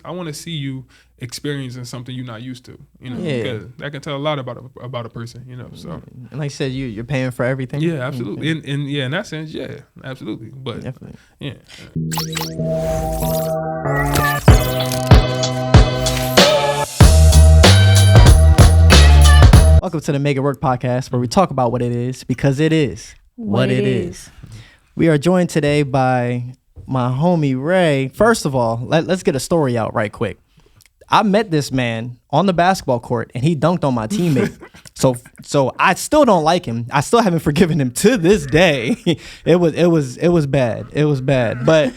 I want to see you experiencing something you're not used to. Because that can tell a lot about a person. So. And like I said, you're paying for everything. Yeah, absolutely. In that sense, yeah, absolutely. But definitely, yeah. Welcome to the Make It Work podcast, where we talk about what it is because it is what it is. We are joined today by my homie Ray. First of all, let's get a story out right quick. I met this man on the basketball court and he dunked on my teammate. So I still don't like him. I still haven't forgiven him to this day. It was bad. It was bad. But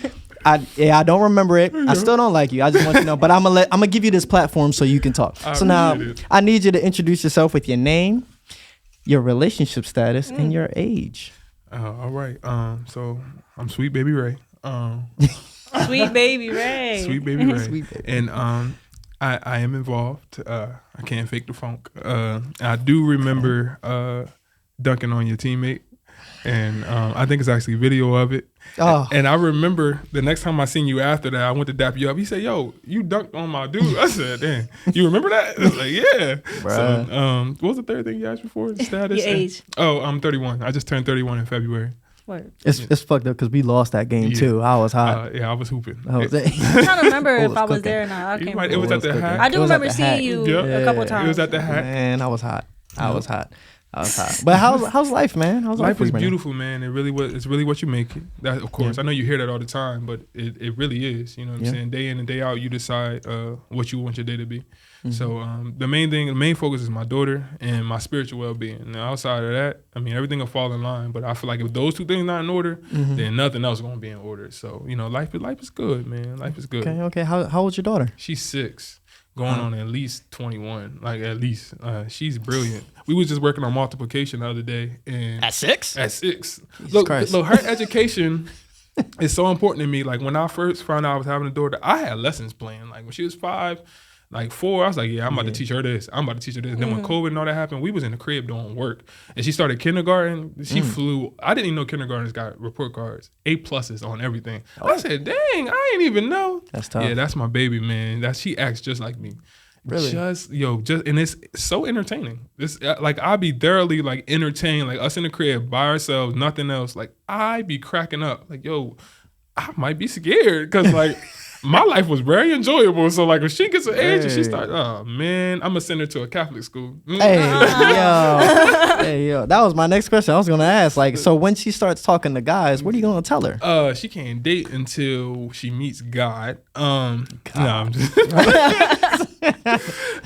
I don't remember it. I still don't like you. I just want you to know. But I'm gonna give you this platform so you can talk. So now I need you to introduce yourself with your name, your relationship status, and your age. All right. So I'm Sweet Baby Ray. Sweet Baby Ray. Sweet Baby Ray. Sweet baby. And I am involved. I can't fake the funk. I do remember dunking on your teammate. And I think it's actually video of it. Oh. And I remember the next time I seen you after that, I went to dap you up. He said, "Yo, you dunked on my dude." I said, "Damn, you remember that?" I was like, "Yeah." Bruh. So, what was the third thing you asked me for? Status? Your age. Oh, I'm 31. I just turned 31 in February. Word. It's fucked up because we lost that game too. I was hot. Yeah, I was hooping. I'm trying to remember if I was there or not. I can't remember. It was at the Hat. I do remember seeing you a couple of times. It was at the Hat. Man, I was hot. I was hot. But how's life, man? Life is beautiful, man. It really was. It's really what you make it. That, of course, I know you hear that all the time, but it really is. You know what I'm saying? Day in and day out, you decide what you want your day to be. Mm-hmm. So the main focus is my daughter and my spiritual well-being. Now, outside of that, I mean, everything will fall in line. But I feel like if those two things not in order, then nothing else is gonna be in order. So life is good, man. Life is good. Okay. How old's your daughter? She's 6. Going on at least 21, like at least. She's brilliant. We was just working on multiplication the other day. And at 6? At 6. Look, her education is so important to me. Like when I first found out I was having a daughter, I had lessons planned. Like when she was 5, like 4, I was like, I'm about to teach her this. I'm about to teach her this. And then when COVID and all that happened, we was in the crib doing work. And she started kindergarten. She flew. I didn't even know kindergartens got report cards, A+ on everything. Oh. I said, dang, I ain't even know. That's tough. Yeah, that's my baby, man. She acts just like me. Really? And it's so entertaining. This like I be thoroughly like entertained, like us in the crib by ourselves, nothing else. Like I be cracking up. Like, yo, I might be scared because like my life was very enjoyable. So like if she gets an age and she starts, oh man, I'm gonna send her to a Catholic school. Hey yo, that was my next question. I was gonna ask, like, so when she starts talking to guys, what are you gonna tell her? She can't date until she meets God. No, I'm just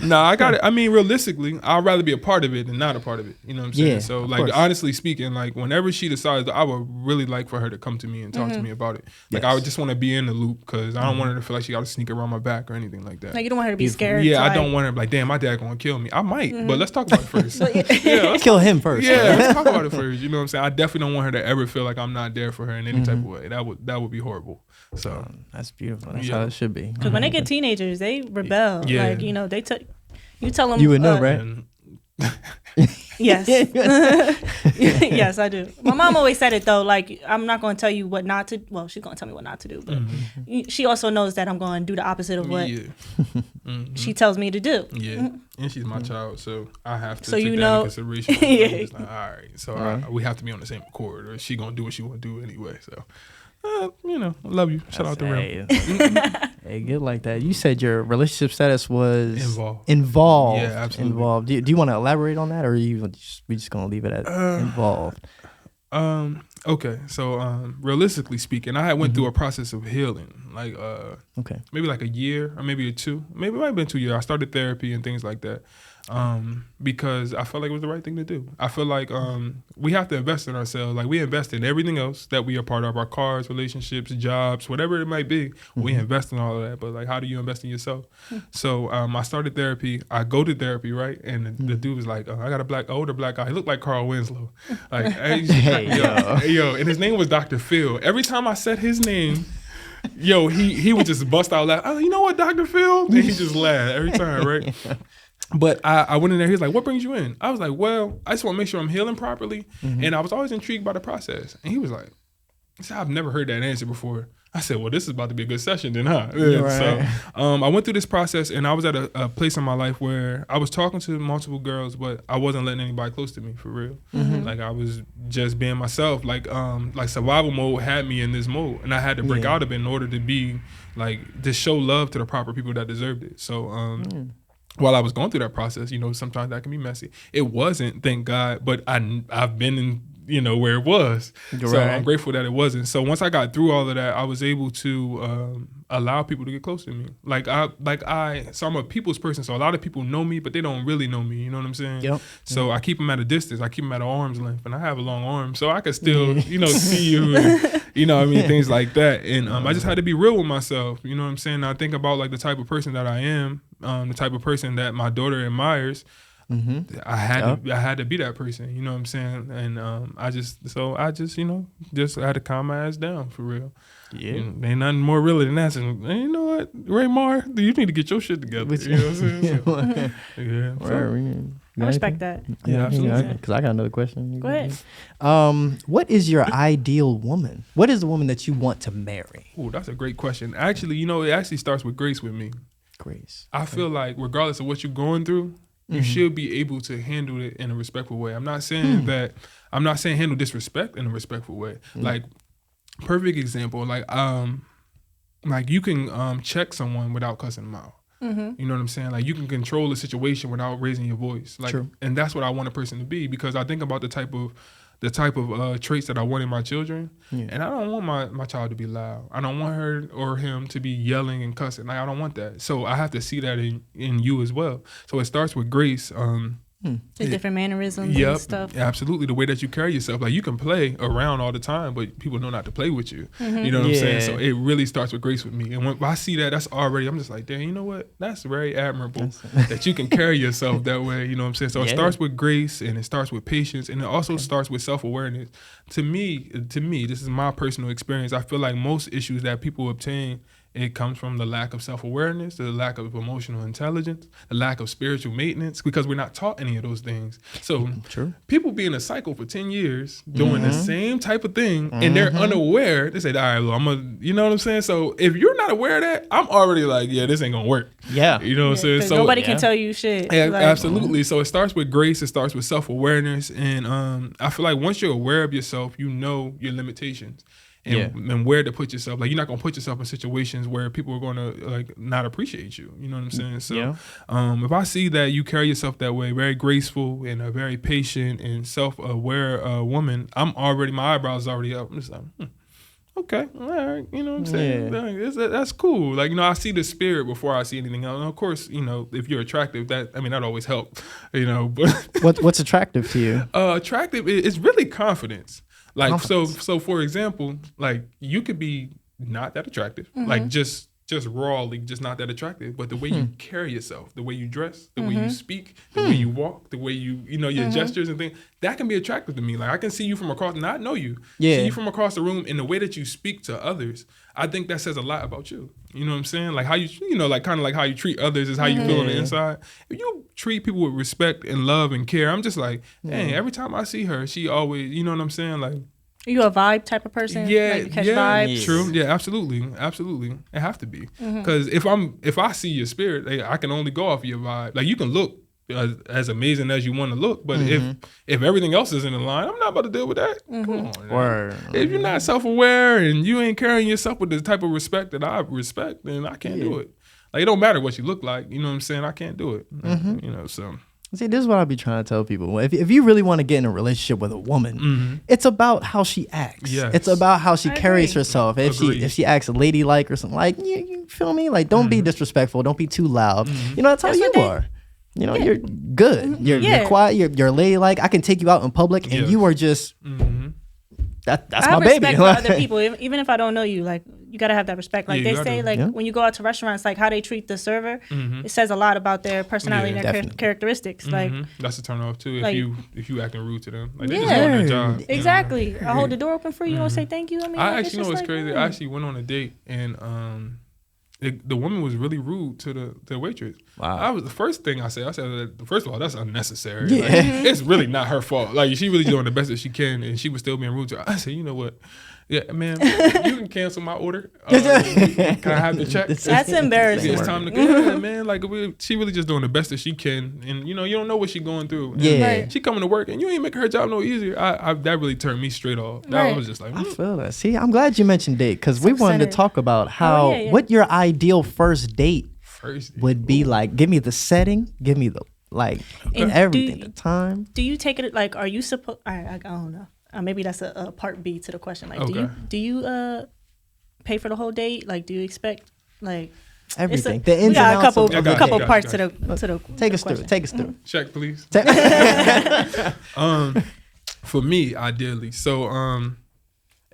no, I got it. I mean, realistically, I'd rather be a part of it than not a part of it. You know what I'm saying? Yeah, so like honestly speaking, like whenever she decides, I would really like for her to come to me and talk to me about it. Like I would just want to be in the loop because I don't want her to feel like she got to sneak around my back or anything like that. Like you don't want her to be scared. Yeah, I don't want her to be like, damn, my dad gonna kill me. I might, but let's talk about it first. Let's kill him first. Yeah, let's talk about it first. You know what I'm saying? I definitely don't want her to ever feel like I'm not there for her in any type of way. That would be horrible. So that's beautiful. That's how it should be. Because when they get teenagers, they rebel. Yeah. Like you tell them. You would know, right? Yes. Yes, I do. My mom always said it though. Like I'm not going to tell you what not to. Well, she's going to tell me what not to do, but she also knows that I'm going to do the opposite of what she tells me to do. Yeah, and she's my child, so I have to so take you that know, into consideration. It's like, all right, so we have to be on the same accord, or she gonna do what she want to do anyway. So. I love you. Shout out to Rim. Hey, good like that. You said your relationship status was involved. Yeah, absolutely. Involved. Do you want to elaborate on that, or we just gonna leave it at involved? Okay. So, realistically speaking, I had went through a process of healing, like maybe like a year or maybe 2. Maybe it might have been 2 years. I started therapy and things like that. Because I felt like it was the right thing to do. I feel like we have to invest in ourselves. Like we invest in everything else that we are part of, our cars, relationships, jobs, whatever it might be. We invest in all of that. But like, how do you invest in yourself? So I started therapy. I go to therapy, right? And the dude was like, I got older black guy. He looked like Carl Winslow. Like, yo, and his name was Dr. Phil. Every time I said his name, he would just bust out laughing. I was like, you know what, Dr. Phil? And he just laughed every time, right? But I went in there, he was like, what brings you in? I was like, well, I just want to make sure I'm healing properly. And I was always intrigued by the process. And he was like, I've never heard that answer before. I said, well, this is about to be a good session then, huh? Right. So I went through this process, and I was at a place in my life where I was talking to multiple girls, but I wasn't letting anybody close to me for real. Like I was just being myself. Like survival mode had me in this mode, and I had to break out of it in order to be like to show love to the proper people that deserved it. So while I was going through that process, sometimes that can be messy. It wasn't, thank God, but I've been in where it was. Right. So I'm grateful that it wasn't. So once I got through all of that, I was able to allow people to get close to me. So I'm a people's person. So a lot of people know me, but they don't really know me. You know what I'm saying? Yep. So I keep them at a distance. I keep them at an arm's length, and I have a long arm, so I can still, see you, and, things like that. And I just had to be real with myself. You know what I'm saying? I think about like the type of person that I am, the type of person that my daughter admires. I had to be that person, you know what I'm saying? And I just had to calm my ass down for real. Yeah. And ain't nothing more realer than that. And you know what, Raymar, you need to get your shit together. You know what I'm saying? I respect that. Yeah, absolutely. Because I got another question. Go ahead. What is your ideal woman? What is the woman that you want to marry? Oh, that's a great question. Actually, it actually starts with grace with me. Grace. I feel like regardless of what you're going through, you should be able to handle it in a respectful way. I'm not saying handle disrespect in a respectful way. Like, perfect example, like you can check someone without cussing them out. You know what I'm saying? Like, you can control the situation without raising your voice. Like, true. And that's what I want a person to be, because I think about the type of traits that I want in my children. Yeah. And I don't want my child to be loud. I don't want her or him to be yelling and cussing. Like, I don't want that. So I have to see that in you as well. So it starts with grace. The different mannerisms and stuff. Absolutely. The way that you carry yourself. Like, you can play around all the time, but people know not to play with you. You know what I'm saying? So it really starts with grace with me. And when I see that, I'm just like, damn, you know what? That's very admirable that you can carry yourself that way. You know what I'm saying? So it starts with grace, and it starts with patience, and it also starts with self-awareness. To me, this is my personal experience. I feel like most issues that people obtain, it comes from the lack of self-awareness, the lack of emotional intelligence, the lack of spiritual maintenance, because we're not taught any of those things. So people be in a cycle for 10 years doing the same type of thing, and they're unaware. They say, all right, well, you know what I'm saying? So if you're not aware of that, I'm already like, yeah, this ain't going to work. Yeah. You know what I'm saying? So nobody can tell you shit. Yeah, like, absolutely. So it starts with grace. It starts with self-awareness. And I feel like once you're aware of yourself, you know your limitations. And where to put yourself. Like, you're not gonna put yourself in situations where people are gonna like not appreciate you. You know what I'm saying? So if I see that you carry yourself that way, very graceful and a very patient and self-aware woman, my eyebrows already up. I'm just like, okay, all right, you know what I'm saying? Yeah. That's cool. Like, I see the spirit before I see anything else. And of course, if you're attractive, that always helps. But what's attractive to you? Attractive is really confidence. Like, so for example, like, you could be not that attractive, like just rawly, just not that attractive, but the way you carry yourself, the way you dress, the way you speak, the way you walk, the way you your gestures and things, that can be attractive to me. Like, I can see you from across, not know you, see you from across the room, and the way that you speak to others, I think that says a lot about you. You know what I'm saying? Like, how you, like, kind of like how you treat others is how you feel on the inside. If you treat people with respect and love and care, I'm just like, dang, every time I see her, she always, you know what I'm saying? Like, are you a vibe type of person? Yeah, like, you catch vibes? True. Yeah, absolutely. It have to be. Because if I see your spirit, I can only go off of your vibe. Like, you can look as amazing as you want to look, but if everything else is in the line, I'm not about to deal with that. Come on. Word. If you're not self-aware and you ain't carrying yourself with the type of respect that I respect, then I can't do it. Like, it don't matter what you look like. You know what I'm saying? I can't do it. So... See, this is what I be trying to tell people. If you really want to get in a relationship with a woman, it's about how she acts. Yes. It's about how she carries herself. If she acts ladylike or something, like, you feel me? Like, don't be disrespectful. Don't be too loud. That's how you are. You're good. You're quiet. You're ladylike. I can take you out in public, and you are just... That's my baby. I have respect for other people, even if I don't know you. Like, you gotta have that respect. Like, they say, like, when you go out to restaurants, like, how they treat the server, it says a lot about their personality and their characteristics. Like, that's a turn off too. Like, if you acting rude to them, like, they just doing their job. Exactly. I hold the door open for you. You don't say thank you. I mean, I actually know what's crazy. I actually went on a date, and the woman was really rude to the waitress. Wow. The first thing I said, first of all, that's unnecessary. Yeah. Like, it's really not her fault. Like, she really doing the best that she can, and she was still being rude to her. I said, you know what? Yeah, man, you can cancel my order. Can I have the check? That's embarrassing. It's time to go. Yeah, man, like she really just doing the best that she can, and you don't know what she's going through. Yeah, right. She coming to work, and you ain't making her job no easier. That really turned me straight off. That was just like, I feel that. See, I'm glad you mentioned date because we wanted to talk about how what your ideal first date would be like. Give me the setting. Give me the everything. The time. Do you take it like? Are you supposed? I don't know. Maybe that's a part B to the question. Like, do you pay for the whole date? Like, do you expect like everything? The ins and outs. We got a couple parts to the. Take us through. Take us through. Check, please. For me, ideally, so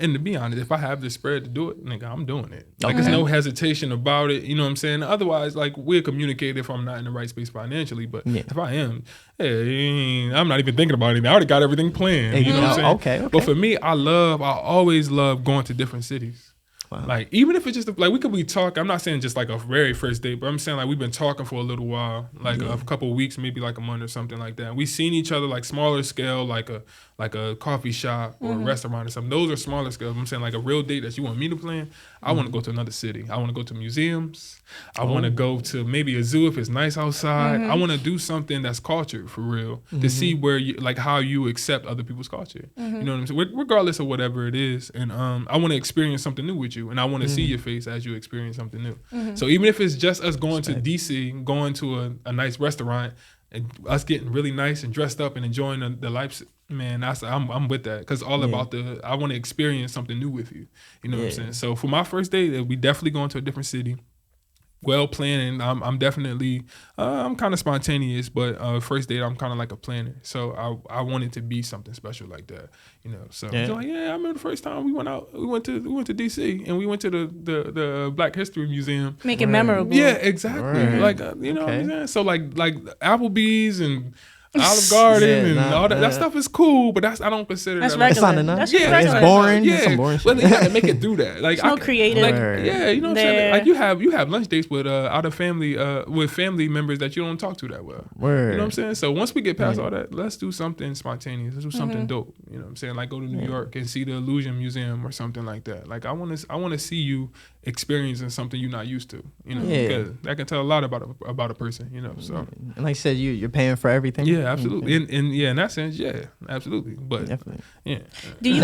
and to be honest, if I have the spread to do it, nigga, I'm doing it. Like, there's no hesitation about it. You know what I'm saying? Otherwise, like, we'll communicate if I'm not in the right space financially. But if I am, hey, I'm not even thinking about anything. I already got everything planned. You know what I'm saying? Okay. But for me, I always love going to different cities. Wow. Like, even if it's just like we could be talking, I'm not saying just like a very first date, but I'm saying like we've been talking for a little while, like a couple of weeks, maybe like a month or something like that. We've seen each other like smaller scale, like a coffee shop or a restaurant or something. Those are smaller scales. I'm saying like a real date that you want me to plan. I want to go to another city. I want to go to museums. I want to go to maybe a zoo if it's nice outside. I want to do something that's cultured for real to see where you like how you accept other people's culture. You know what I'm saying? Regardless of whatever it is, and I want to experience something new with you, and I want to see your face as you experience something new. So even if it's just us going to DC, going to a nice restaurant, and us getting really nice and dressed up and enjoying the life, man, I'm with that because all about I want to experience something new with you. You know what I'm saying? So for my first date, we definitely going to a different city. Well planned, and I'm definitely I'm kind of spontaneous, but first date I'm kind of like a planner. So I want it to be something special like that, you know. So I remember the first time we went to DC and we went to the Black History Museum. Make it memorable. Yeah, exactly. Like you know what I'm saying. So like Applebee's and Olive Garden and all that stuff is cool, but I don't consider that's that. regular. That's not enough. It's boring. Yeah, some boring well, you gotta make it through that. Like, no creative. Like, yeah, you know what I'm saying. Like you have lunch dates with with family members that you don't talk to that well. Word. You know what I'm saying. So once we get past all that, let's do something spontaneous. Let's do something dope. You know what I'm saying. Like go to New York and see the Illusion Museum or something like that. Like I want to see you experiencing something you're not used to. You know, because that can tell a lot about a person. You know, so and like I said, you're paying for everything. Yeah, absolutely. In that sense, yeah, absolutely. But definitely, yeah. Do you?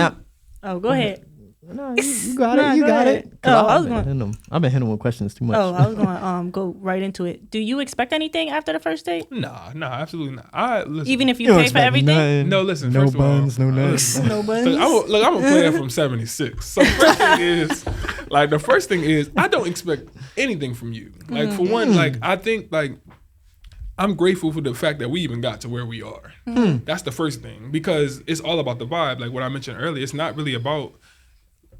Go ahead. No, you got it. You got it. I've been hitting with questions too much. I was going to go right into it. Do you expect anything after the first date? Nah, absolutely not. Listen, even if you pay for everything. Nothing. No, listen. No first buns, of all, no nuts. No buns. I'm a player from '76. So the first thing is, I don't expect anything from you. Like for one, like I think like. I'm grateful for the fact that we even got to where we are. That's the first thing, because it's all about the vibe. Like what I mentioned earlier, it's not really about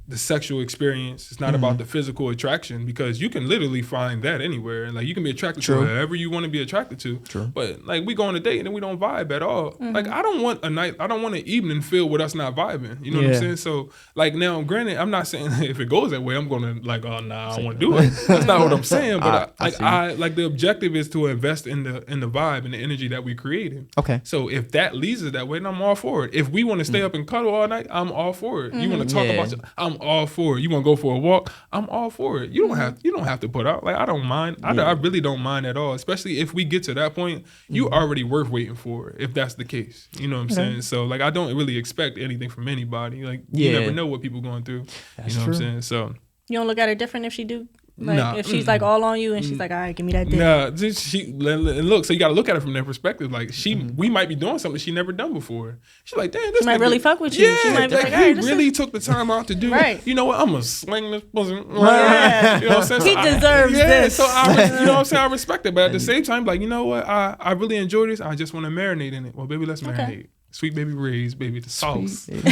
the sexual experience. It's not about the physical attraction, because you can literally find that anywhere. Like you can be attracted to whoever you want to be attracted to. But like we go on a date and then we don't vibe at all. Like I don't want an evening filled with us not vibing. You know what I'm saying? So like now, granted, I'm not saying if it goes that way, I'm gonna like, oh nah, I don't want to do it. That's not what I'm saying. But I like the objective is to invest in the vibe and the energy that we created. Okay. So if that leads us that way, then I'm all for it. If we want to stay up and cuddle all night, I'm all for it. You want to talk about I'm all for it. You want to go for a walk? I'm all for it. You don't have to put out. Like I don't mind. I really don't mind at all. Especially if we get to that point, you already worth waiting for. If that's the case, you know what I'm saying. So like I don't really expect anything from anybody. Like you never know what people going through. That's you know true. what I'm saying. So you don't look at her different if she do. Like if she's like all on you and she's like, all right, give me that dick. Nah, she look. So you got to look at it from that perspective. Like we might be doing something she never done before. She's like, damn, this she might really fuck with you. Yeah, she might be like, he really took the time out to do it. You know what? I'm gonna sling this pussy. Yeah. You know what I'm saying? He deserves this. So you know what I'm saying? I respect it, but at the same time, like you know what? I really enjoy this. I just want to marinate in it. Well, baby, let's marinate. Sweet baby Ray's, baby, the sauce. Let's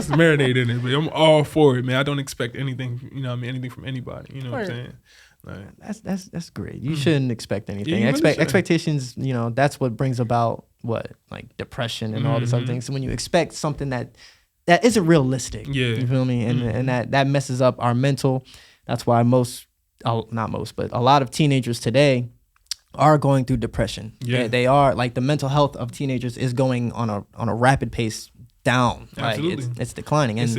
marinate in it, but I'm all for it, man. I don't expect anything, anything from anybody. You know what I'm saying? Like, that's great. You shouldn't expect anything. Expectations, that's what brings about like depression and all this other things. So when you expect something that isn't realistic, you feel me? And that messes up our mental. That's why not most, but a lot of teenagers today are going through depression. They are, like, the mental health of teenagers is going on a rapid pace down. Absolutely. Like it's declining. And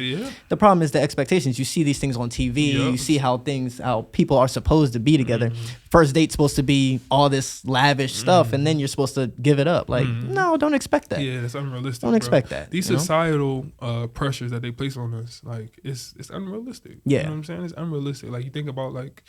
the problem is the expectations. You see these things on TV. You see how people are supposed to be together. First date's supposed to be all this lavish stuff, and then you're supposed to give it up. Like, no, don't expect that. Yeah, it's unrealistic. Don't expect that. These societal pressures that they place on us, like it's unrealistic. Yeah. You know what I'm saying? It's unrealistic. Like you think about like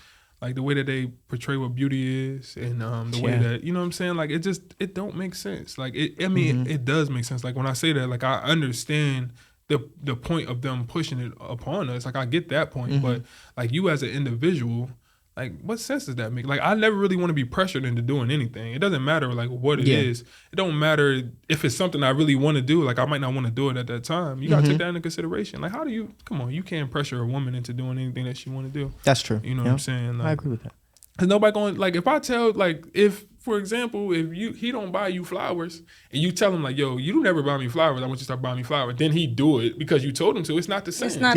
the way that they portray what beauty is, and the way that, you know what I'm saying? Like it don't make sense. Like it does make sense. Like when I say that, like I understand the point of them pushing it upon us. Like I get that point, but like you as an individual, like what sense does that make? Like I never really want to be pressured into doing anything. It doesn't matter like what it is. It don't matter if it's something I really want to do. Like I might not want to do it at that time. You gotta take that into consideration. Like you can't pressure a woman into doing anything that she want to do. That's true. You know what I'm saying? Like, I agree with that. Cause nobody going, like if I tell, like if for example, if he don't buy you flowers and you tell him like, yo, you don't ever buy me flowers, I want you to start buying me flowers, then he do it because you told him to. It's not the same. It's not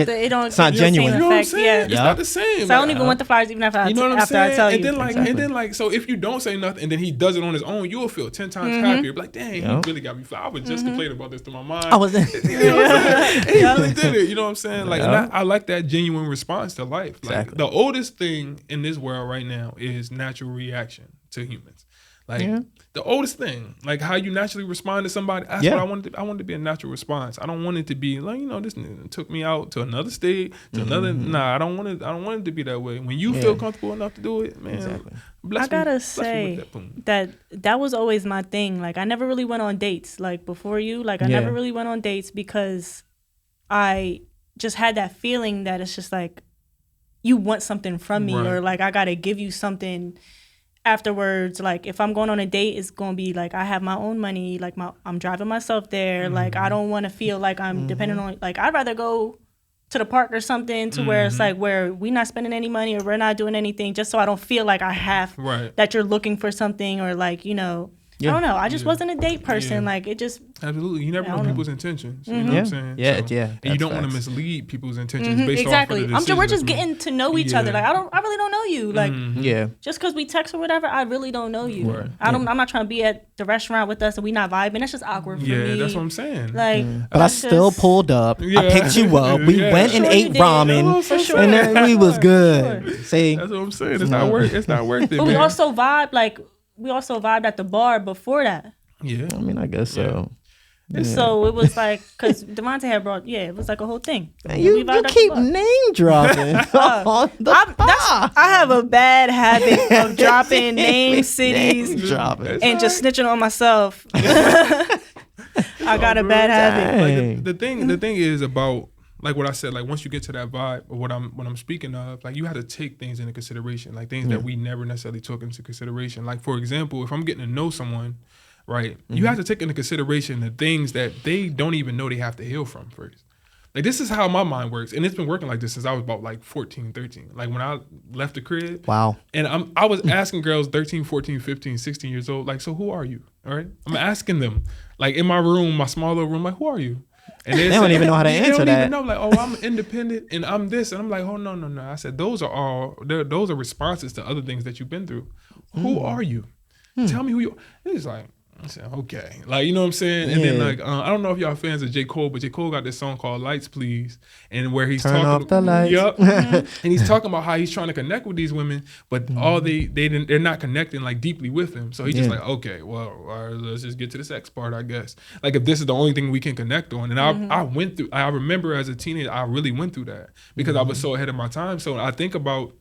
genuine. You know what I'm saying? It's not the same. So I don't even want the flowers even after I tell you. And then like so if you don't say nothing and then he does it on his own, you'll feel 10 times happier. Like, dang, he really got me flowers. I was just complaining about this to my mom. I wasn't. You know what I'm saying? He really did it. You know what I'm saying? Like and I like that genuine response to life. Like the oldest thing in this world right now is natural reaction to humans. Like the oldest thing, like how you naturally respond to somebody. That's what I wanted. I wanted to be a natural response. I don't want it to be like, you know, this took me out to another state, to another. Nah, I don't want it. I don't want it to be that way. When you feel comfortable enough to do it, man. I gotta say that was always my thing. Like I never really went on dates. Like before you, like I never really went on dates because I just had that feeling that it's just like you want something from me, or like I gotta give you something afterwards. Like if I'm going on a date, it's gonna be like I have my own money, like I'm driving myself there. Like I don't want to feel like I'm dependent on, like I'd rather go to the park or something to where it's like where we're not spending any money or we're not doing anything, just so I don't feel like I have that you're looking for something, or like, you know, I don't know. I just wasn't a date person. Like it just absolutely. You never know people's intentions. You know what I'm saying? Yeah. And you don't want to mislead people's intentions based off of the decisions. We're just getting to know each other. Like I really don't know you. Like just because we text or whatever, I really don't know you. Right. I'm not trying to be at the restaurant with us and we not vibing. That's just awkward for me. Yeah, that's what I'm saying. Like, but I still pulled up. I picked you up. We went and ate ramen, and then we was good. Sure. See, that's what I'm saying. It's not worth it. But we also vibed at the bar before that. Yeah, I mean, I guess so. And so it was like, because Devontae had brought, it was like a whole thing. Man, you keep name dropping on the I have a bad habit of dropping names, cities, and just snitching on myself. I got a bad habit. Like the thing is about, like what I said, like once you get to that vibe of what I'm speaking of, like you have to take things into consideration, like things that we never necessarily took into consideration. Like for example, if I'm getting to know someone, right, you have to take into consideration the things that they don't even know they have to heal from first. Like this is how my mind works, and it's been working like this since I was about like 14, 13. Like when I left the crib. Wow. And I was asking girls 13, 14, 15, 16 years old, like, so who are you? All right. I'm asking them, like in my room, my small little room, like, who are you? And they don't even know how to answer that. They don't even know, like, oh, I'm independent and I'm this. And I'm like, oh, no. I said, those are responses to other things that you've been through. Who are you? Tell me who you are. It's like, I said, okay. Like, you know what I'm saying? And then, like, I don't know if y'all fans of J. Cole, but J. Cole got this song called Lights, Please. And where he's Turn off the lights. Yep. And he's talking about how he's trying to connect with these women, but they're not connecting, like, deeply with him. So he's just like, okay, well, all right, let's just get to the sex part, I guess. Like, if this is the only thing we can connect on. And I remember as a teenager, I really went through that because I was so ahead of my time. So I think about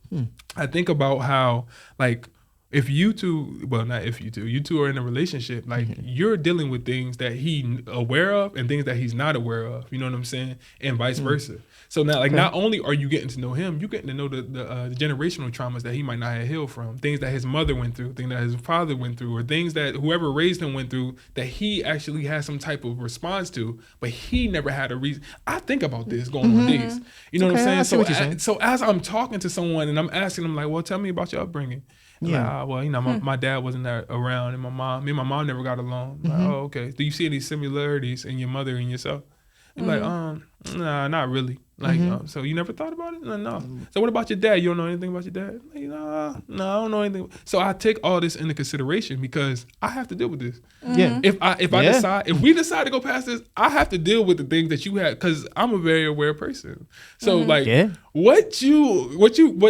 how, like, if you two, well, not if you two are in a relationship, like you're dealing with things that he's aware of and things that he's not aware of. You know what I'm saying? And vice versa. So now, like, not only are you getting to know him, you're getting to know the generational traumas that he might not have healed from, things that his mother went through, things that his father went through, or things that whoever raised him went through that he actually has some type of response to, but he never had a reason. I think about this going on dates. You know what I'm saying? So as I'm talking to someone and I'm asking them, like, well, tell me about your upbringing. Yeah. Like, well, you know, my dad wasn't there around, and me and my mom never got along. Like, oh, okay. Do you see any similarities in your mother and yourself? I'm like, nah, not really. Like, so you never thought about it? No. So what about your dad? You don't know anything about your dad? Like, no, I don't know anything. So I take all this into consideration because I have to deal with this. Yeah. If we decide to go past this, I have to deal with the things that you had because I'm a very aware person. So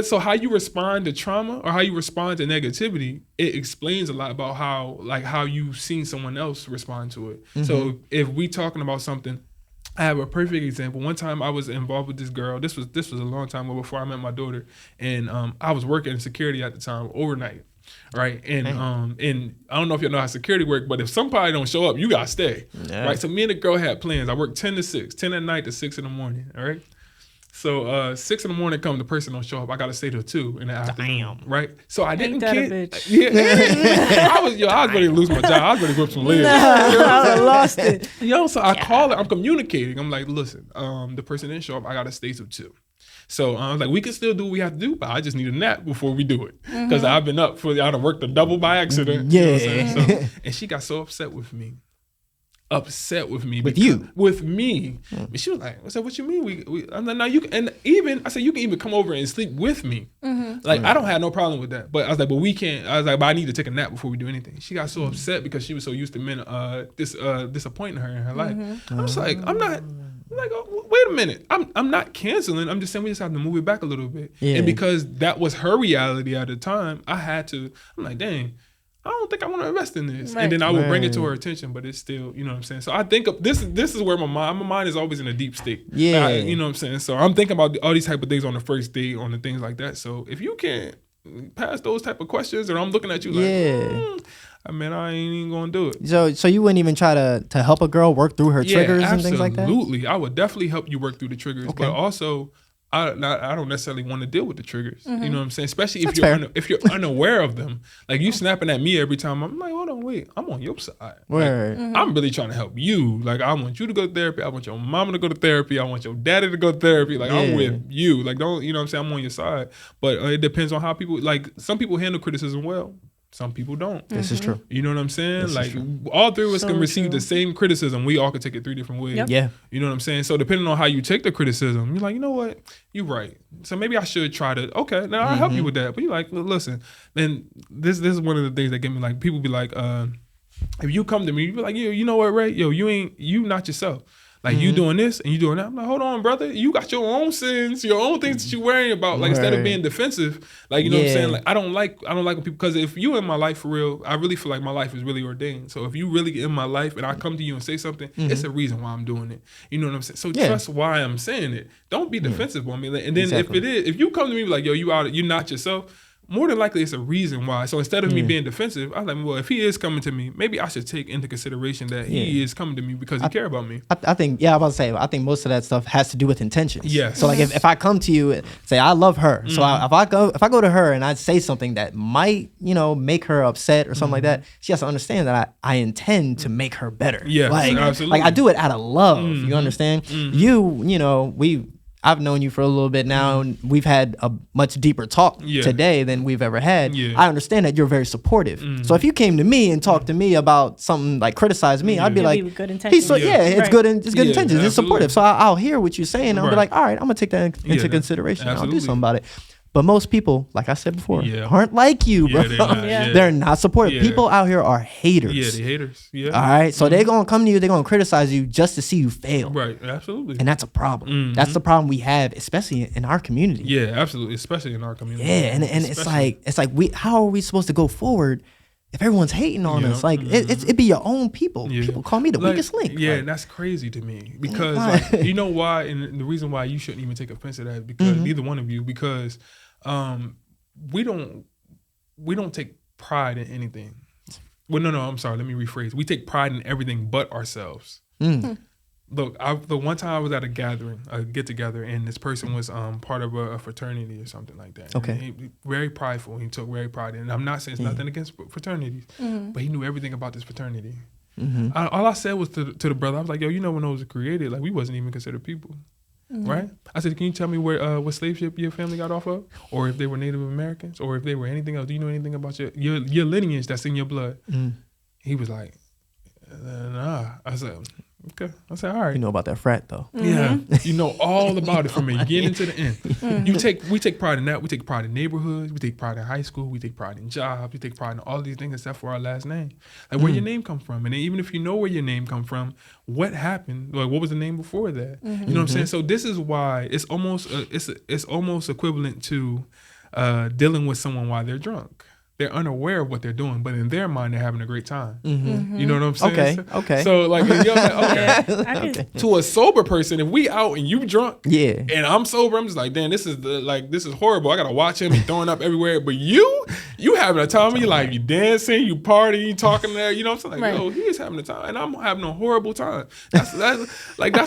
so how you respond to trauma or how you respond to negativity, it explains a lot about how you've seen someone else respond to it. So if we talking about something, I have a perfect example. One time I was involved with this girl. This was a long time ago before I met my daughter, and I was working in security at the time overnight, right? And I don't know if you know how security work, but if somebody don't show up, you gotta stay, right? So me and the girl had plans. I worked 10 to 6, 10 at night to 6 in the morning, all right? So 6 in the morning come, the person don't show up. I gotta stay till 2 in the afternoon, right? So I didn't care. I was ready to lose my job. I was ready to whip some legs. I lost it. So I call her. I'm communicating. I'm like, listen, the person didn't show up. I gotta stay till 2. So I was like, we can still do what we have to do, but I just need a nap before we do it because I've been up I done worked a double by accident. Yeah. You know what I'm saying? And she got so upset with me. With me. And she was like, I said, what you mean? I'm like, no, you can, and even I said, you can even come over and sleep with me. Like, I don't have no problem with that. But I was like, but we can't. I was like, but I need to take a nap before we do anything. She got so upset because she was so used to men disappointing her in her life. I'm just like, I'm like, oh, wait a minute. I'm not canceling. I'm just saying we just have to move it back a little bit. Yeah. And because that was her reality at the time, I'm like, dang, I don't think I want to invest in this. Right. And then I would bring it to her attention, but it's still, you know what I'm saying? So I think this is where my mind is always in a deep state. Yeah. You know what I'm saying? So I'm thinking about all these type of things on the first date, on the things like that. So if you can't pass those type of questions, or I'm looking at you like, I mean, I ain't even gonna do it. So you wouldn't even try to help a girl work through her triggers and things like that? Absolutely. I would definitely help you work through the triggers, but also I don't necessarily want to deal with the triggers. You know what I'm saying? Especially if you're unaware of them. Like you snapping at me every time. I'm like, hold on, wait. I'm on your side. Like, I'm really trying to help you. Like I want you to go to therapy. I want your mama to go to therapy. I want your daddy to go to therapy. Like I'm with you. Like don't, you know what I'm saying? I'm on your side. But it depends on how people, like some people handle criticism well. Some people don't. This is true. You know what I'm saying? Like all three of us can receive the same criticism. We all can take it 3 different ways. Yep. Yeah. You know what I'm saying? So depending on how you take the criticism, you're like, you know what? You're right. So maybe I should try to, okay, now I'll help you with that. But you're like, listen, then this is one of the things that get me like, people be like, if you come to me, you be like, you know what, Ray? You not yourself. Like you doing this and you doing that. I'm like, hold on, brother. You got your own sins, your own things that you're worrying about. Like instead of being defensive, like you know what I'm saying. Like I don't like when people, because if you in my life for real, I really feel like my life is really ordained. So if you really in my life and I come to you and say something, it's a reason why I'm doing it. You know what I'm saying? So trust why I'm saying it. Don't be defensive on me. And then if you come to me like, yo, you're not yourself. More than likely, it's a reason why. So instead of me being defensive, I was like, well, if he is coming to me, maybe I should take into consideration that he is coming to me because he care about me. I think, I was about to say, I think most of that stuff has to do with intentions. Yes. So like if I come to you and say, I love her. So if I go to her and I say something that might, make her upset or something like that, she has to understand that I intend to make her better. Yes, absolutely. Like I do it out of love. You understand? I've known you for a little bit now, and we've had a much deeper talk today than we've ever had. Yeah. I understand that you're very supportive. So if you came to me and talked to me about something like criticize me, I'd be like, good intentions. It's good intentions. Absolutely. It's supportive. So I'll hear what you're saying. I'll be like, all right, I'm gonna take that into consideration. I'll do something about it. But most people, like I said before, aren't like you, bro. They're not supportive. People out here are haters. Yeah, they're haters. Yeah. All right. So they're going to come to you. They're going to criticize you just to see you fail. Right. Absolutely. And that's a problem. That's the problem we have, especially in our community. Yeah, absolutely. Especially in our community. Yeah. And it's like how are we supposed to go forward if everyone's hating on us? Like it be your own people. Yeah. People call me the weakest link. Yeah, and that's crazy to me because you know why? And the reason why you shouldn't even take offense to that is because neither one of you, because we don't take pride in anything. Well, no, I'm sorry. Let me rephrase. We take pride in everything but ourselves. Look, the one time I was at a gathering, a get together, and this person was part of a fraternity or something like that. Okay. And he, very prideful. He took very pride in it. And I'm not saying it's nothing against fraternities, but he knew everything about this fraternity. All I said was to the brother, I was like, yo, when those were created, like we wasn't even considered people. Right? I said, can you tell me what slave ship your family got off of? Or if they were Native Americans? Or if they were anything else? Do you know anything about your lineage that's in your blood? He was like, nah. I said, Okay. I said, all right. You know about that frat though. Yeah. You know all about it from the beginning to the end. We take pride in that. We take pride in neighborhoods. We take pride in high school. We take pride in jobs. We take pride in all these things except for our last name. Like where your name come from. And even if you know where your name come from, what happened? Like what was the name before that? You know what I'm saying? So this is why it's almost it's almost equivalent to dealing with someone while they're drunk. They're unaware of what they're doing, but in their mind, they're having a great time. You know what I'm saying? Okay. So like, to a sober person, if we out and you drunk, and I'm sober, I'm just like, damn, this is horrible. I gotta watch him. He's throwing up everywhere. But you having a time of your life. You dancing, you partying, you talking there. You know what I'm saying? Like, yo, he is having a time, and I'm having a horrible time. That's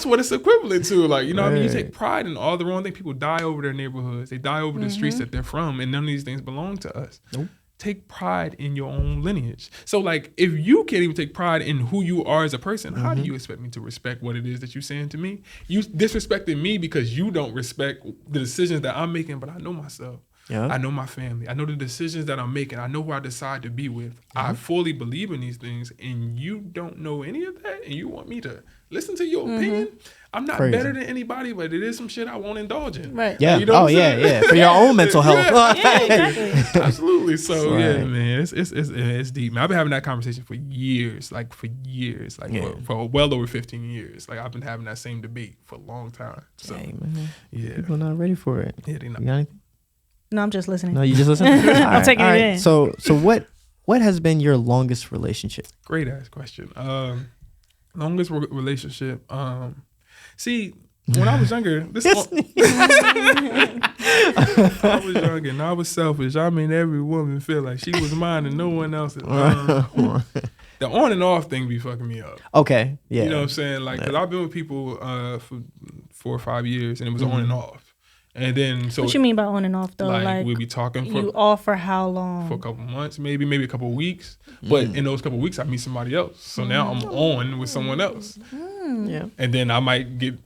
what it's equivalent to. Like, you know what I mean? You take pride in all the wrong things. People die over their neighborhoods. They die over the streets that they're from, and none of these things belong to us. Nope. Take pride in your own lineage. So like, if you can't even take pride in who you are as a person, how do you expect me to respect what it is that you're saying to me? You disrespecting me because you don't respect the decisions that I'm making, but I know myself. Yeah. I know my family. I know the decisions that I'm making. I know who I decide to be with. I fully believe in these things, and you don't know any of that, and you want me to listen to your opinion? I'm not better than anybody, but it is some shit I won't indulge in. Right. Yeah. You know For your own mental health. Exactly. Absolutely. So yeah, man, it's deep. Man, I've been having that conversation for years, for well over 15 years. Like I've been having that same debate for a long time. So man. Yeah, people not ready for it. Yeah, they not. You got anything? No, I'm just listening. No, you just listening. I'm taking it in. So what has been your longest relationship? Great ass question. Longest relationship. See, when I was younger, I was young and I was selfish. I mean, every woman feel like she was mine and no one else's. The on and off thing be fucking me up. Okay, yeah. You know what I'm saying? Like, because I've been with people for 4 or 5 years and it was on and off. And then, so what you mean by on and off though? Like we'll be talking for you off for how long? For a couple months, maybe a couple of weeks. But in those couple of weeks, I meet somebody else. So now I'm on with someone else. Yeah. And then I might get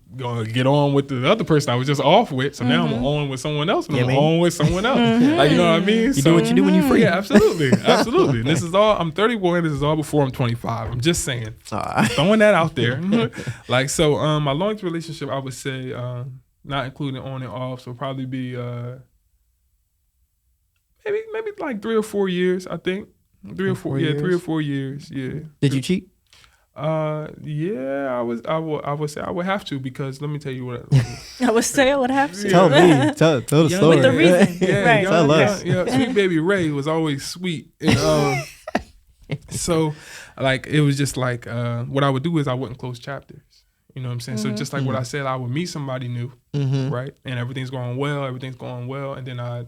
on with the other person I was just off with. So now I'm on with someone else, and I'm on with someone else. Like, you know what I mean? You do what you do when you're free. Yeah, absolutely, absolutely. And this is all. I'm 31. This is all before I'm 25. I'm just saying, throwing that out there. Like, so my longest relationship, I would say. Not including on and off, so probably be maybe like 3 or 4 years, I think. 3 or 4 years, yeah. Did you cheat? Yeah, I would say I would have to, because let me tell you what I would say I would have to. Tell me. Tell the story. With the reason. Yeah, right. Tell us. Yeah, Sweet Baby Ray was always sweet. And, so like it was just like what I would do is I wouldn't close chapters. You know what I'm saying? So just like what I said, I would meet somebody new, right? And everything's going well, and then I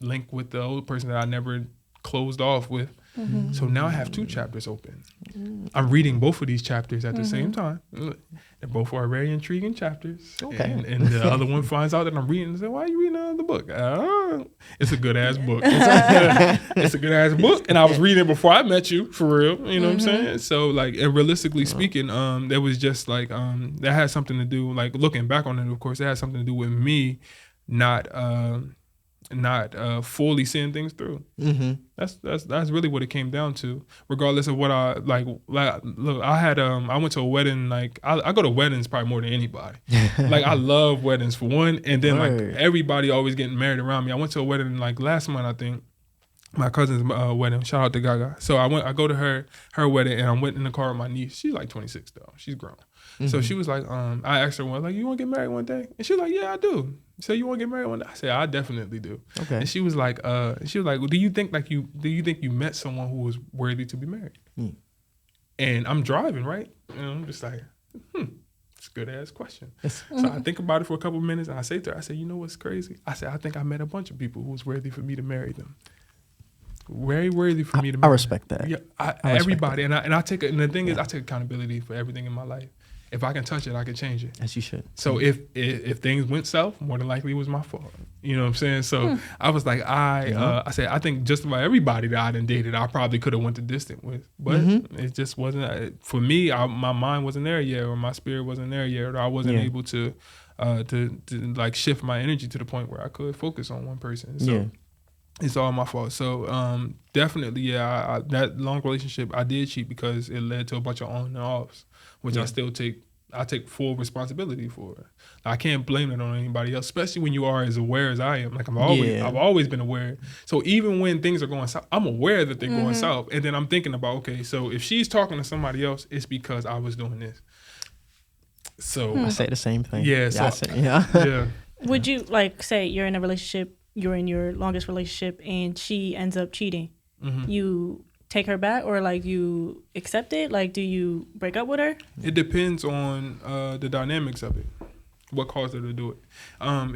link with the old person that I never closed off with. So now I have 2 chapters open. I'm reading both of these chapters at the same time. They both are very intriguing chapters. Okay. And the other one finds out that I'm reading and says, why are you reading another book? It's a good ass book. It's a good ass book. And I was reading it before I met you, for real. You know what I'm saying? So like, and realistically speaking, there was just like, that had something to do, like looking back on it, of course, it had something to do with me not fully seeing things through. That's really what it came down to. Regardless of what I like look, I went to a wedding. Like I go to weddings probably more than anybody. Like I love weddings for one, and then like everybody always getting married around me. I went to a wedding like last month, I think. My cousin's wedding. Shout out to Gaga. So I go to her wedding, and I went in the car with my niece. She's like 26 though. She's grown. So she was like, I asked her one, like, you want to get married one day? And she was like, yeah, I do. So you want to get married one day? I said, I definitely do. Okay. And she was like, well, do you think you met someone who was worthy to be married? And I'm driving, right? And I'm just like, it's a good ass question. So I think about it for a couple of minutes, and I say to her, I said, you know what's crazy? I said, I think I met a bunch of people who was worthy for me to marry them. Very worthy for me to marry. I respect that. Yeah, everybody, that. And I take it. And the thing is, I take accountability for everything in my life. If I can touch it, I can change it. As you should. So if things went south, more than likely it was my fault. You know what I'm saying? So I was like, I said, I think just about everybody that I done dated, I probably could have went the distance with, but it just wasn't. For me, my mind wasn't there yet, or my spirit wasn't there yet, or I wasn't able to like shift my energy to the point where I could focus on one person. So It's all my fault. So definitely, yeah, that long relationship, I did cheat because it led to a bunch of on and offs, which I still take. I take full responsibility for. I can't blame it on anybody else, especially when you are as aware as I am. Like I've always been aware. So even when things are going south, I'm aware that they're going south, and then I'm thinking about, okay, so if she's talking to somebody else, it's because I was doing this. So I say the same thing. Yeah. Yeah. Would you like say you're in a relationship, you're in your longest relationship, and she ends up cheating? You take her back, or like you accept it? Like, do you break up with her? It depends on the dynamics of it. What caused her to do it?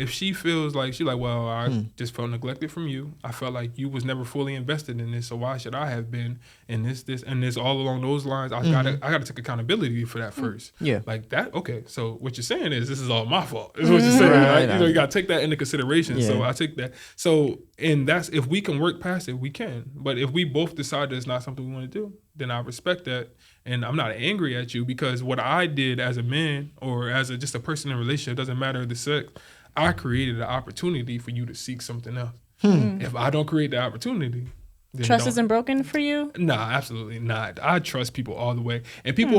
If she feels like well, I just felt neglected from you. I felt like you was never fully invested in this, so why should I have been in this and this all along those lines? I gotta take accountability for that first. Yeah, like that. Okay, so what you're saying is this is all my fault. Is what you're saying, right? You gotta take that into consideration. Yeah. So I take that. So and that's if we can work past it, we can. But if we both decide that it's not something we want to do, then I respect that. And I'm not angry at you because what I did as a man or as just a person in a relationship, doesn't matter the sex, I created an opportunity for you to seek something else. If I don't create the opportunity, then trust isn't broken for you? Nah, absolutely not. I trust people all the way. And people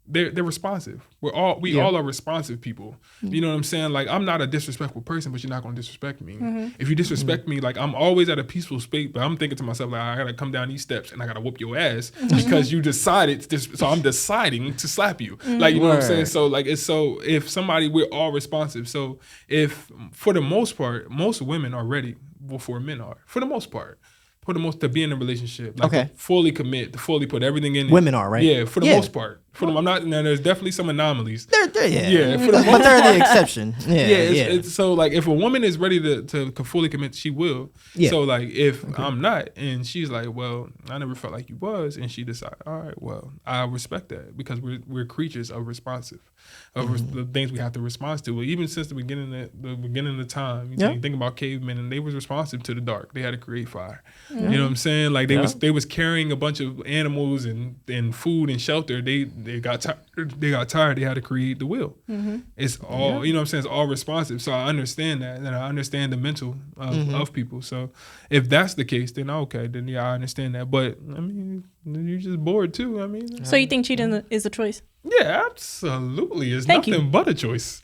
they're responsive. We all are responsive people. You know what I'm saying? Like, I'm not a disrespectful person, but you're not gonna disrespect me. If you disrespect me, like, I'm always at a peaceful space, but I'm thinking to myself, like, I gotta come down these steps and I gotta whoop your ass because you decided so I'm deciding to slap you. Like, you know what I'm saying? So like if somebody, we're all responsive. So if for the most part, most women are ready before men are. For the most part. To be in a relationship, like to fully commit, to fully put everything in. Women are, right? Yeah, for the most part. I'm not. Now, there's definitely some anomalies. Yeah, for the most but they're the exception. It's so like if a woman is ready to fully commit, she will. Yeah. So like if I'm not, and she's like, well, I never felt like you was, and she decided, all right, well, I respect that because we're creatures of responsive, of the things we have to respond to. Even since the beginning of time, you think about cavemen, and they was responsive to the dark. They had to create fire. You know what I'm saying? Like they was carrying a bunch of animals and food and shelter. They got tired. They had to create the will. It's all you know what I'm saying. It's all responsive. So I understand that, and I understand the mental of people. So if that's the case, then okay, then I understand that. But I mean, you're just bored too. I mean, so you think cheating is a choice? Yeah, absolutely. It's nothing but a choice.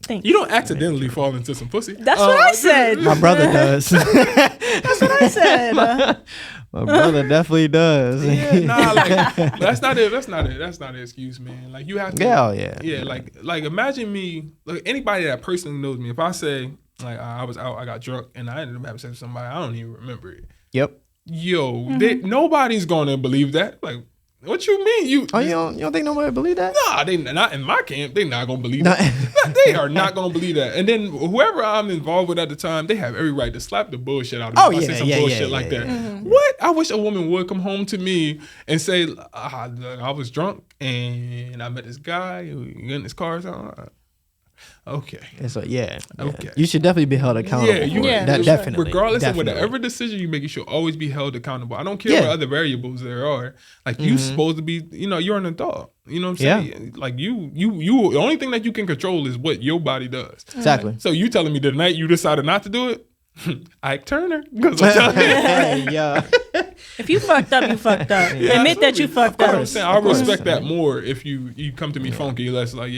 Thanks. You don't accidentally fall into some pussy. That's what I said. My brother does. That's what I said. My brother definitely does. Yeah, like that's not it. That's not an excuse, man. Like you have to. Yeah. Like imagine me. Like anybody that personally knows me. If I say like I was out, I got drunk, and I ended up having sex with somebody, I don't even remember it. Yep. Yo, nobody's gonna believe that. Like. What you mean? You don't think nobody believe that? Nah, they not in my camp. They not gonna believe that. They are not gonna believe that. And then whoever I'm involved with at the time, they have every right to slap the bullshit out of me. I say some bullshit like that. What? I wish a woman would come home to me and say, I was drunk and I met this guy who got in his car. Okay. And so okay. You should definitely be held accountable. Definitely. Regardless of whatever decision you make, you should always be held accountable. I don't care what other variables there are. Like you supposed to be, you're an adult. You know what I'm saying? Like you the only thing that you can control is what your body does. Exactly. So you telling me the night you decided not to do it? Ike Turner. Yeah. If you fucked up, you fucked up. Yeah, admit that you fucked up. I respect that more if you come to me funky. Less like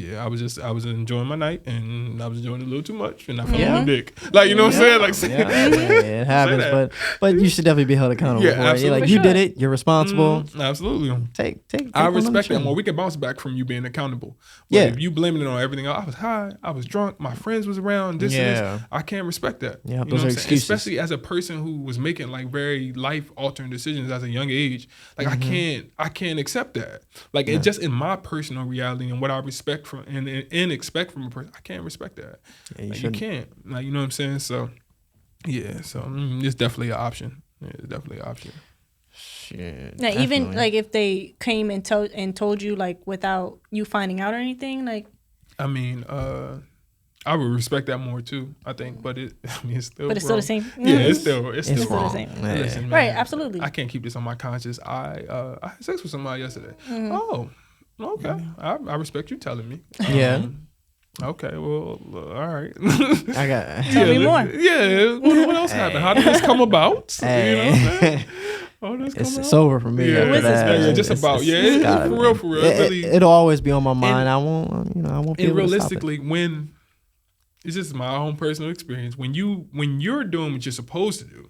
I was enjoying my night and I was enjoying it a little too much and I fell on the dick. Like, you know what I'm saying? Like, it happens, but you should definitely be held accountable for it. Like you did it, you're responsible. Absolutely. Take I respect that more. We can bounce back from you being accountable. But if you blaming it on everything else, I was high, I was drunk, my friends was around, this and this, I can't respect that. Yeah, you those are excuses. Especially as a person who was making like very life altering decisions at a young age. Like I can't accept that. Like it just in my personal reality and what I respect from and expect from a person, I can't respect that. Yeah, you can't. Like, you know what I'm saying? So it's definitely an option. Yeah, it's definitely an option. Shit. Now, even like if they came and told you like without you finding out or anything, like. I mean, I would respect that more too. I think, but it's still. But it's still the same. Yeah, it's still wrong. The same. Listen, man, right, absolutely. I can't keep this on my conscience. I had sex with somebody yesterday. Oh, okay. I respect you telling me. Okay, well, all right. I got. Tell me more. Yeah, what else happened? How did this come about? Hey. You know what I'm saying? How did this come It's out? over for me. Yeah, after that. yeah, just about. It's gotta for be. real, for real. Really, It'll always be on my mind. I won't be and able to stop it. realistically, when it's just my own personal experience, when you're doing what you're supposed to do,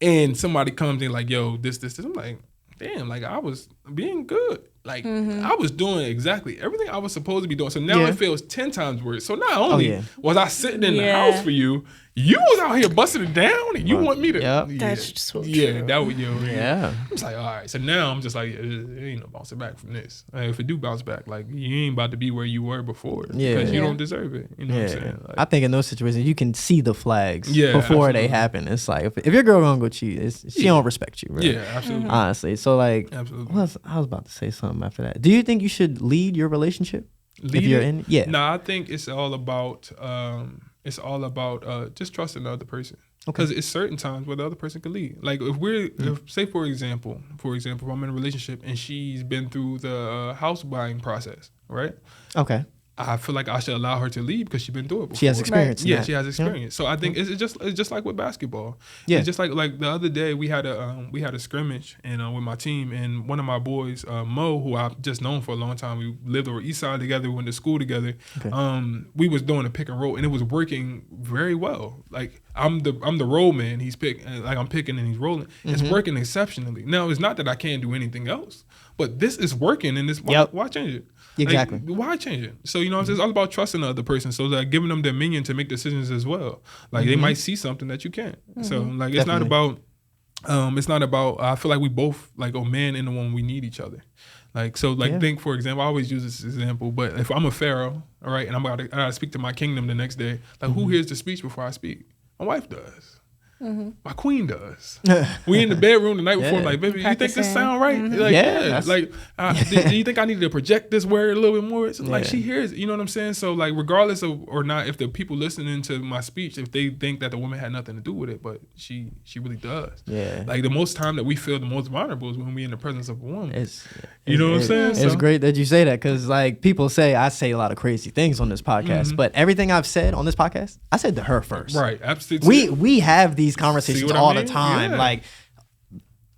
and somebody comes in like, yo, this, I'm like, damn, like I was being good. Like I was doing exactly everything I was supposed to be doing. So now it feels 10 times worse. So not only was I sitting in the house for you, you was out here busting it down, and you want me to. That's so true. Yeah, that would Yeah. I was like, all right. So now I'm just like, it ain't no bouncing back from this. If it do bounce back, like you ain't about to be where you were before because you don't deserve it. You know what I'm saying? Like, I think in those situations you can see the flags before absolutely. they happen. It's like if your girl gonna go cheat, she don't respect you, right? Yeah, absolutely. Honestly, so like, absolutely. I was about to say something after that. Do you think you should lead your relationship if you're in? Yeah. No, I think it's all about just trusting the other person. Because it's certain times where the other person can lead. Like if say for example, if I'm in a relationship and she's been through the house buying process, right? Okay. I feel like I should allow her to lead because she's been through it before. She has experience. Yeah, she has experience. So I think it's just like with basketball. Yeah. It's just like the other day we had a scrimmage and with my team, and one of my boys, Mo, who I've just known for a long time. We lived over East Side together, we went to school together. Okay. We was doing a pick and roll and it was working very well. Like I'm the roll man. He's I'm picking and he's rolling. It's working exceptionally. Now it's not that I can't do anything else, but this is working and this why change it? Exactly. Like, why change it? So, you know, it's all about trusting the other person. So, like, giving them dominion to make decisions as well. Like, they might see something that you can't. So, like, it's not about, I feel like we both, like, a man and a woman, we need each other. Like, so, like, think, for example, I always use this example, but if I'm a pharaoh, all right, and I gotta speak to my kingdom the next day, like, who hears the speech before I speak? My wife does. My queen does. We in the bedroom the night before, like, baby, you think this sound right? Like, like, do you think I need to project this word a little bit more? So, like, she hears it, you know what I'm saying? So, like, regardless of or not, if the people listening to my speech, if they think that the woman had nothing to do with it, but she really does. Yeah. Like, the most time that we feel the most vulnerable is when we in the presence of a woman. You know what I'm saying? It's great that you say that because, like, people say I say a lot of crazy things on this podcast, but everything I've said on this podcast, I said to her first. Right. Absolutely. We have these conversations all the time, like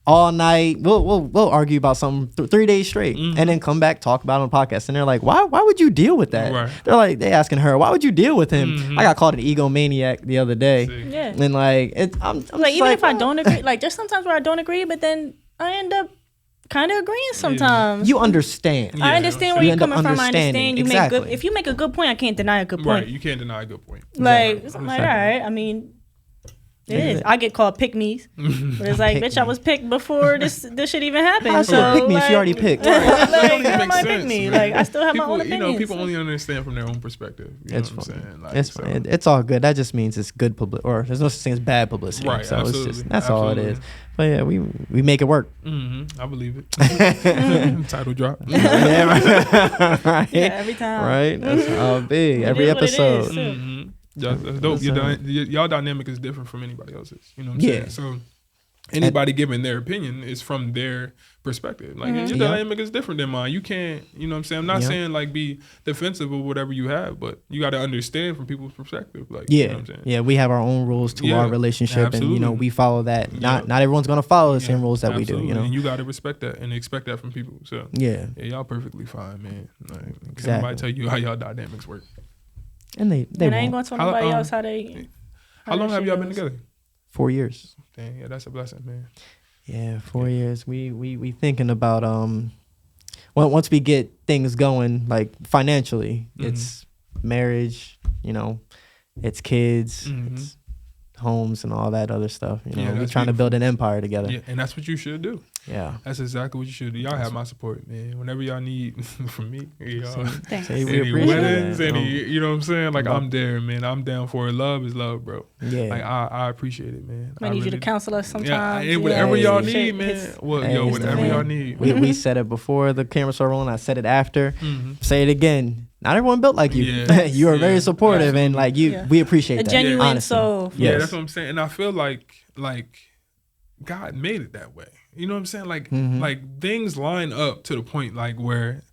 all night. We'll argue about something 3 days straight, and then come back talk about it on the podcast. And they're like, why would you deal with that? Right. They're like, they asking her, why would you deal with him? I got called an egomaniac the other day, and like I'm like, even if I don't agree, like there's sometimes where I don't agree, but then I end up kind of agreeing sometimes. You understand. I understand where you're coming from. I understand you make good. If you make a good point, I can't deny a good point. Right, you can't deny a good point. Like, I'm like, all right. I mean, it is. I get called pick me's, but it's like, bitch, I was picked before this shit even happened. So pick me if you already picked. Like, how am I pick me? Like, I still have my own opinions. You know, people only understand from their own perspective. You know what I'm saying? Like, it's fine. It's all good. That just means it's good publicity, or there's no such thing as bad publicity. Right. So absolutely. it's just that's all it is. But yeah, we make it work. I believe it. Title drop. Right. Yeah, every time. Right. That's how big. Every episode. That's dope. Y'all dynamic is different from anybody else's. You know what I'm saying? So anybody giving their opinion is from their perspective. Like your dynamic is different than mine. You can't, you know what I'm saying? I'm not saying like be defensive of whatever you have, but you got to understand from people's perspective. Like, you know what I'm saying? Yeah, we have our own rules to our relationship, absolutely. And we follow that. Not everyone's gonna follow the same rules that absolutely. we do. And you got to respect that and expect that from people. So yeah, y'all perfectly fine, man. Like, exactly. Somebody tell you how y'all dynamics work. And they and I ain't gonna tell nobody else how they. How long have y'all been together? 4 years. Dang, yeah, that's a blessing, man. Yeah, 4 years. We thinking about once we get things going, like financially, it's marriage, it's kids, it's homes and all that other stuff. We're trying to build an empire together. Yeah, and that's what you should do. Yeah, that's exactly what you should do. Y'all have my support, man. Whenever y'all need from me, any weddings, you know what I'm saying? Like, I'm there, man. I'm down for it. Love is love, bro. Yeah, like I appreciate it, man. I need you to counsel us sometimes. Yeah, whatever y'all need, man. Whatever y'all need. We said it before the camera started rolling. I said it after. Say it again. Not everyone built like you. Yeah. You are very supportive, and like you, we appreciate that. A genuine soul. Yeah, that's what I'm saying. And I feel like God made it that way. You know what I'm saying? Like things line up to the point like where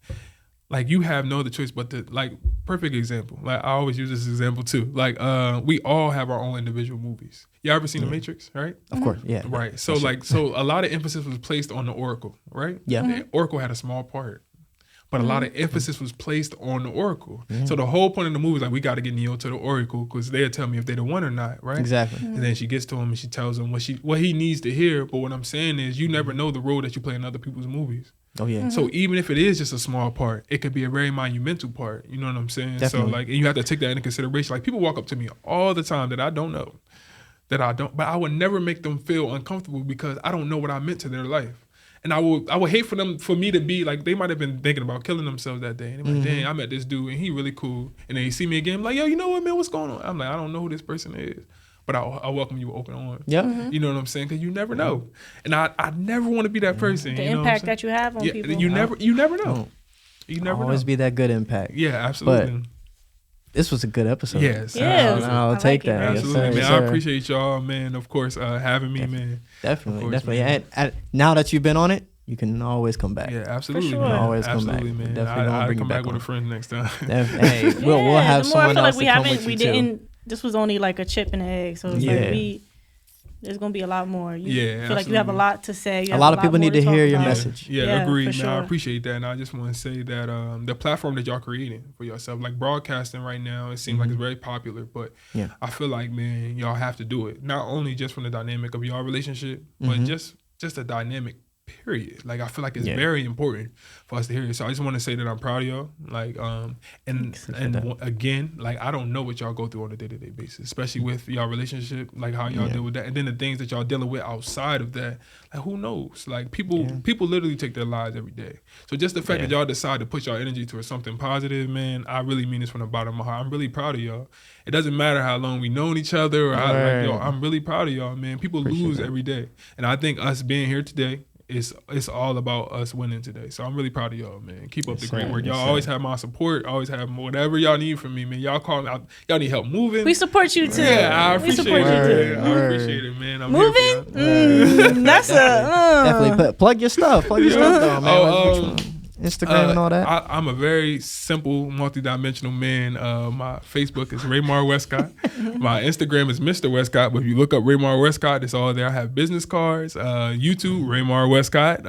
like you have no other choice but to, like, perfect example. Like I always use this example too. Like we all have our own individual movies. You ever seen The Matrix, right? Of course, yeah. Right. So so a lot of emphasis was placed on the Oracle, right? Yeah. The Oracle had a small part. But a lot of emphasis was placed on the Oracle. So the whole point of the movie is like, we got to get Neo to the Oracle because they'll tell me if they're the one or not, right? Exactly. And then she gets to him and she tells him what he needs to hear. But what I'm saying is, you never know the role that you play in other people's movies. Oh yeah. So even if it is just a small part, it could be a very monumental part. You know what I'm saying? Definitely. So like, and you have to take that into consideration. Like people walk up to me all the time that I don't know, but I would never make them feel uncomfortable because I don't know what I meant to their life. And I would hate for me to be like, they might have been thinking about killing themselves that day. And they're like, dang, I met this dude and he really cool. And then you see me again, like, yo, you know what, man, what's going on? I'm like, I don't know who this person is. But I welcome you with open arms. Yeah. You know what I'm saying? Because you never know. And I never want to be that person. The you know impact that you have on people. You never know. You never always know. be that good impact. Yeah, absolutely. But this was a good episode. Yes. Yeah. I'll take that. Absolutely, yes, man. sir. I appreciate y'all, man, of course, having me, man. Definitely. And now that you've been on it, you can always come back. Yeah, absolutely. For sure. Man. Always come absolutely, back. man. Definitely gonna I'll bring come you back back with on. a friend next time. Hey, we'll have the more I someone feel else like to come with you too. this was only like a chip in the egg. So it's like there's gonna be a lot more. You feel like you have a lot to say. A lot of people need to hear your message. Yeah, agreed. Man, sure. I appreciate that. And I just want to say that the platform that y'all creating for yourself, like broadcasting right now, it seems like it's very popular. But I feel like, man, y'all have to do it. Not only just from the dynamic of y'all relationship, but just a dynamic period. Like I feel like it's very important for us to hear it. So I just want to say that I'm proud of y'all. Like and again, like I don't know what y'all go through on a day-to-day basis, especially with y'all relationship, like how y'all deal with that, and then the things that y'all dealing with outside of that. Like who knows? Like people literally take their lives every day. So just the fact that y'all decide to put y'all energy towards something positive, man, I really mean this from the bottom of my heart. I'm really proud of y'all. It doesn't matter how long we known each other or I'm really proud of y'all, man. People lose every day, and I think us being here today, it's all about us winning today. So I'm really proud of y'all, man. Keep up the great work. Y'all always have my support. Always have whatever y'all need from me, man. Y'all call me out. Y'all need help moving. We support you too. Yeah, I appreciate it. I appreciate it, man. I'm here for y'all. That's definitely plug your stuff. Plug your stuff, though, man. Instagram and all that. I'm a very simple, multi-dimensional man. My Facebook is Raymar Westcott. My Instagram is Mr. Westcott. But if you look up Raymar Westcott, it's all there. I have business cards. YouTube, Raymar Westcott.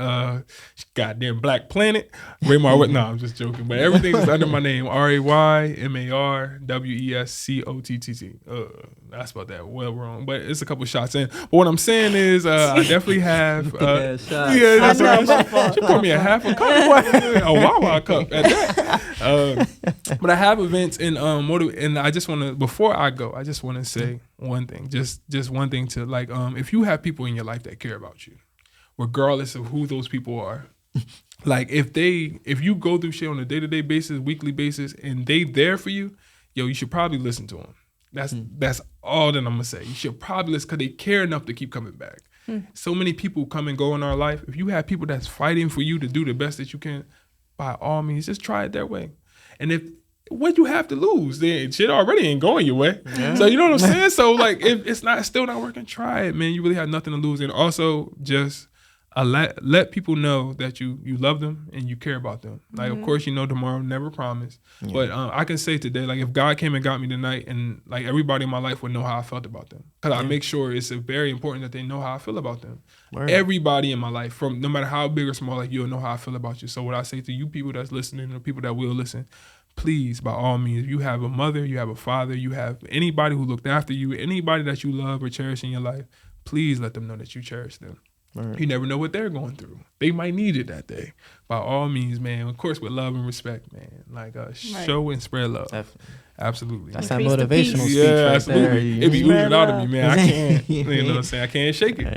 Goddamn Black Planet. Raymar. No, I'm just joking. But everything is under my name. RaymarWescott. I spelled that well wrong, but it's a couple shots in. But what I'm saying is, I definitely have. That's right. She poured me a half a cup, a Wawa cup at that. But I have events and and I just want to, before I go, I just want to say one thing, just one thing to like, if you have people in your life that care about you, regardless of who those people are. Like if you go through shit on a day-to-day basis, weekly basis, and they there for you, you should probably listen to them. That's all that I'm gonna say. You should probably listen because they care enough to keep coming back. So many people come and go in our life. If you have people that's fighting for you to do the best that you can, by all means, just try it their way. And if what you have to lose, then shit already ain't going your way. Yeah. So you know what I'm saying? So like if it's still not working, try it, man. You really have nothing to lose. And also just let people know that you love them and you care about them. Like, of course, tomorrow never promise. Yeah. But I can say today, like, if God came and got me tonight, and like everybody in my life would know how I felt about them, because I make sure it's very important that they know how I feel about them. Word. Everybody in my life, from no matter how big or small, like you'll know how I feel about you. So what I say to you people that's listening, or people that will listen, please, by all means, if you have a mother, you have a father, you have anybody who looked after you, anybody that you love or cherish in your life, please let them know that you cherish them. Right. You never know what they're going through. They might need it that day. By all means, man, of course, with love and respect, man. Like, show and spread love. Definitely. Absolutely. That's that motivational speech right absolutely. there. It be oozing out of me, man. I can't, you know what I'm saying? I can't shake it.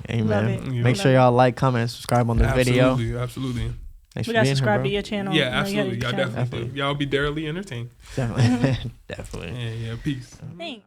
Hey, man. Make sure y'all like, comment, and subscribe on this video. Absolutely. We got to subscribe to your channel. Yeah, absolutely. Y'all definitely. Y'all be thoroughly entertained. Definitely. Yeah, peace. Thanks.